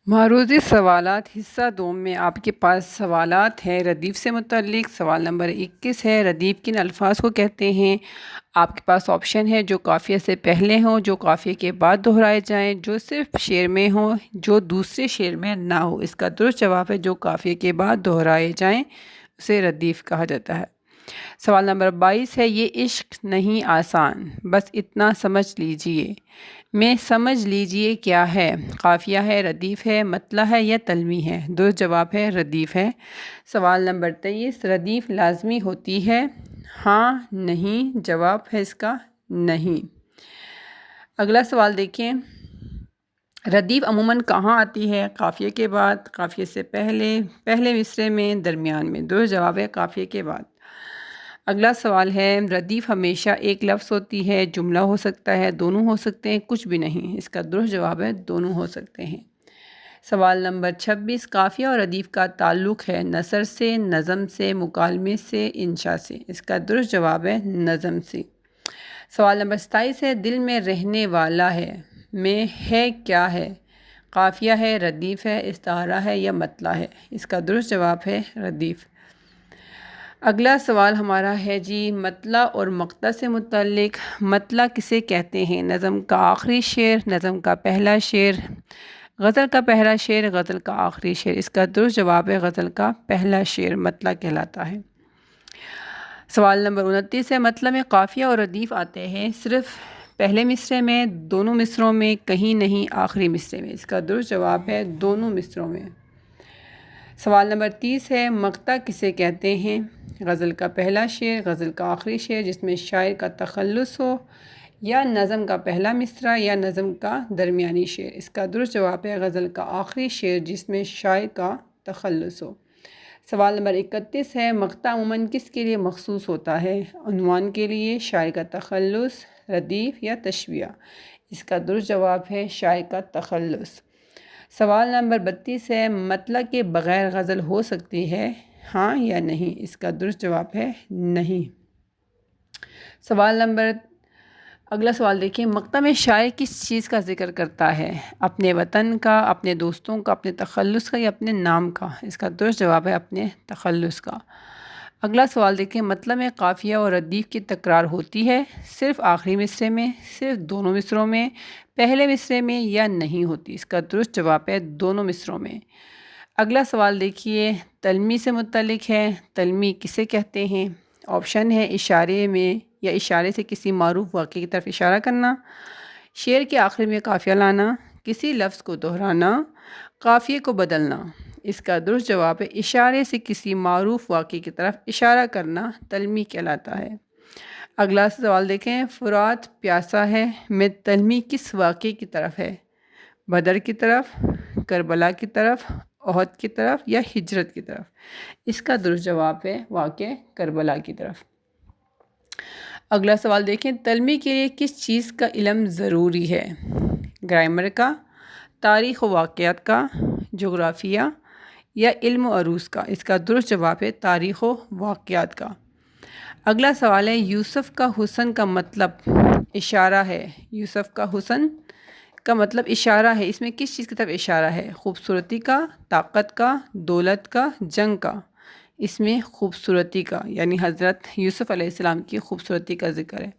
معروضی سوالات حصہ دوم میں آپ کے پاس سوالات ہیں ردیف سے متعلق۔ سوال نمبر 21 ہے، ردیف کن الفاظ کو کہتے ہیں؟ آپ کے پاس آپشن ہے، جو قافیہ سے پہلے ہوں، جو قافیہ کے بعد دہرائے جائیں، جو صرف شعر میں ہوں، جو دوسرے شعر میں نہ ہو۔ اس کا درست جواب ہے جو قافیہ کے بعد دہرائے جائیں اسے ردیف کہا جاتا ہے۔ سوال نمبر 22 ہے، یہ عشق نہیں آسان، بس اتنا سمجھ لیجئے میں سمجھ لیجئے کیا ہے؟ قافیہ ہے، ردیف ہے، مطلع ہے یا تلمی ہے؟ درست جواب ہے ردیف ہے۔ سوال نمبر 23، ردیف لازمی ہوتی ہے؟ ہاں، نہیں، جواب ہے اس کا نہیں۔ اگلا سوال دیکھیں، ردیف عموماً کہاں آتی ہے؟ قافیے کے بعد، قافیے سے پہلے، پہلے مصرعے میں، درمیان میں؟ درست جواب ہے قافیے کے بعد۔ اگلا سوال ہے، ردیف ہمیشہ ایک لفظ ہوتی ہے، جملہ ہو سکتا ہے، دونوں ہو سکتے ہیں، کچھ بھی نہیں؟ اس کا درست جواب ہے دونوں ہو سکتے ہیں۔ سوال نمبر 26، قافیہ اور ردیف کا تعلق ہے نثر سے، نظم سے، مکالمے سے، انشاء سے؟ اس کا درست جواب ہے نظم سے۔ سوال نمبر 27 ہے، دل میں رہنے والا ہے میں ہے کیا ہے؟ قافیہ ہے، ردیف ہے، استعارہ ہے یا مطلع ہے؟ اس کا درست جواب ہے ردیف۔ اگلا سوال ہمارا ہے جی، مطلع اور مقطع سے متعلق۔ مطلع کسے کہتے ہیں؟ نظم کا آخری شعر، نظم کا پہلا شعر، غزل کا پہلا شعر، غزل کا آخری شعر؟ اس کا درست جواب ہے غزل کا پہلا شعر مطلع کہلاتا ہے۔ سوال نمبر 29 ہے، مطلع میں قافیہ اور ردیف آتے ہیں صرف پہلے مصرعے میں، دونوں مصرعوں میں، کہیں نہیں، آخری مصرعے میں؟ اس کا درست جواب ہے دونوں مصرعوں میں۔ سوال نمبر 30 ہے، مقطع کسے کہتے ہیں؟ غزل کا پہلا شعر، غزل کا آخری شعر جس میں شاعر کا تخلص ہو، یا نظم کا پہلا مصرع، یا نظم کا درمیانی شعر؟ اس کا درست جواب ہے غزل کا آخری شعر جس میں شاعر کا تخلص ہو۔ سوال نمبر 31 ہے، مقطع عموماً کس کے لیے مخصوص ہوتا ہے؟ عنوان کے لیے، شاعر کا تخلص، ردیف یا تشبیہ؟ اس کا درست جواب ہے شاعر کا تخلص۔ سوال نمبر 32 ہے، مطلع کے بغیر غزل ہو سکتی ہے؟ ہاں یا نہیں؟ اس کا درست جواب ہے نہیں۔ اگلا سوال دیکھیں، مقطع میں شاعر کس چیز کا ذکر کرتا ہے؟ اپنے وطن کا، اپنے دوستوں کا، اپنے تخلص کا، یا اپنے نام کا؟ اس کا درست جواب ہے اپنے تخلص کا۔ اگلا سوال دیکھیں، مطلع میں قافیہ اور ردیف کی تکرار ہوتی ہے صرف آخری مصرعے میں، صرف دونوں مصرعوں میں، پہلے مصرعے میں، یا نہیں ہوتی؟ اس کا درست جواب ہے دونوں مصرعوں میں۔ اگلا سوال دیکھیے، تلمی سے متعلق ہے۔ تلمی کسے کہتے ہیں؟ آپشن ہے، اشارے میں یا اشارے سے کسی معروف واقعے کی طرف اشارہ کرنا، شعر کے آخر میں قافیہ لانا، کسی لفظ کو دہرانا، قافیے کو بدلنا؟ اس کا درست جواب ہے اشارے سے کسی معروف واقعے کی طرف اشارہ کرنا تلمی کہلاتا ہے۔ اگلا سوال دیکھیں، فرات پیاسا ہے میں تلمی کس واقعے کی طرف ہے؟ بدر کی طرف، کربلا کی طرف، احد کی طرف، یا ہجرت کی طرف؟ اس کا درست جواب ہے واقعہ کربلا کی طرف۔ اگلا سوال دیکھیں، تلمی کے لیے کس چیز کا علم ضروری ہے؟ گرامر کا، تاریخ و واقعات کا، جغرافیہ، یا علم و عروض کا؟ اس کا درست جواب ہے تاریخ و واقعات کا۔ اگلا سوال ہے، یوسف کا حسن کا مطلب اشارہ ہے؟ یوسف کا حسن کا مطلب اشارہ ہے، اس میں کس چیز کی طرف اشارہ ہے؟ خوبصورتی کا، طاقت کا، دولت کا، جنگ کا؟ اس میں خوبصورتی کا، یعنی حضرت یوسف علیہ السلام کی خوبصورتی کا ذکر ہے۔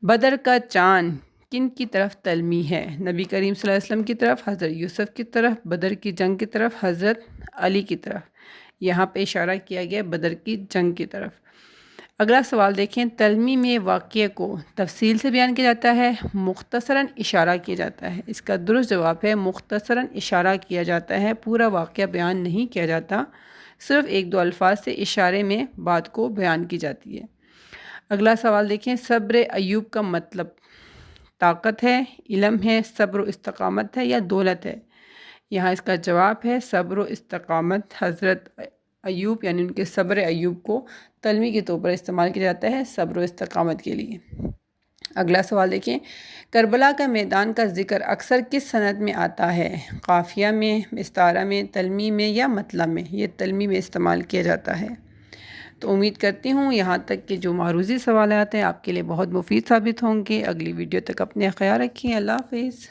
بدر کا چاند کن کی طرف تلمی ہے؟ نبی کریم صلی اللہ علیہ وسلم کی طرف، حضرت یوسف کی طرف، بدر کی جنگ کی طرف، حضرت علی کی طرف؟ یہاں پہ اشارہ کیا گیا بدر کی جنگ کی طرف۔ اگلا سوال دیکھیں، تلمی میں واقعے کو تفصیل سے بیان کیا جاتا ہے، مختصراً اشارہ کیا جاتا ہے؟ اس کا درست جواب ہے مختصراً اشارہ کیا جاتا ہے، پورا واقعہ بیان نہیں کیا جاتا، صرف ایک دو الفاظ سے اشارے میں بات کو بیان کی جاتی ہے۔ اگلا سوال دیکھیں، صبر ایوب کا مطلب طاقت ہے، علم ہے، صبر و استقامت ہے، یا دولت ہے؟ یہاں اس کا جواب ہے صبر و استقامت۔ حضرت ایوب یعنی ان کے صبر ایوب کو تلمی کے طور پر استعمال کیا جاتا ہے صبر و استقامت کے لیے۔ اگلا سوال دیکھیں، کربلا کا میدان کا ذکر اکثر کس سند میں آتا ہے؟ قافیہ میں، استعارہ میں، تلمی میں، یا مطلع میں؟ یہ تلمی میں استعمال کیا جاتا ہے۔ تو امید کرتی ہوں یہاں تک کہ جو معروضی سوالات ہیں آپ کے لیے بہت مفید ثابت ہوں گے۔ اگلی ویڈیو تک اپنے خیال رکھیں۔ اللہ حافظ۔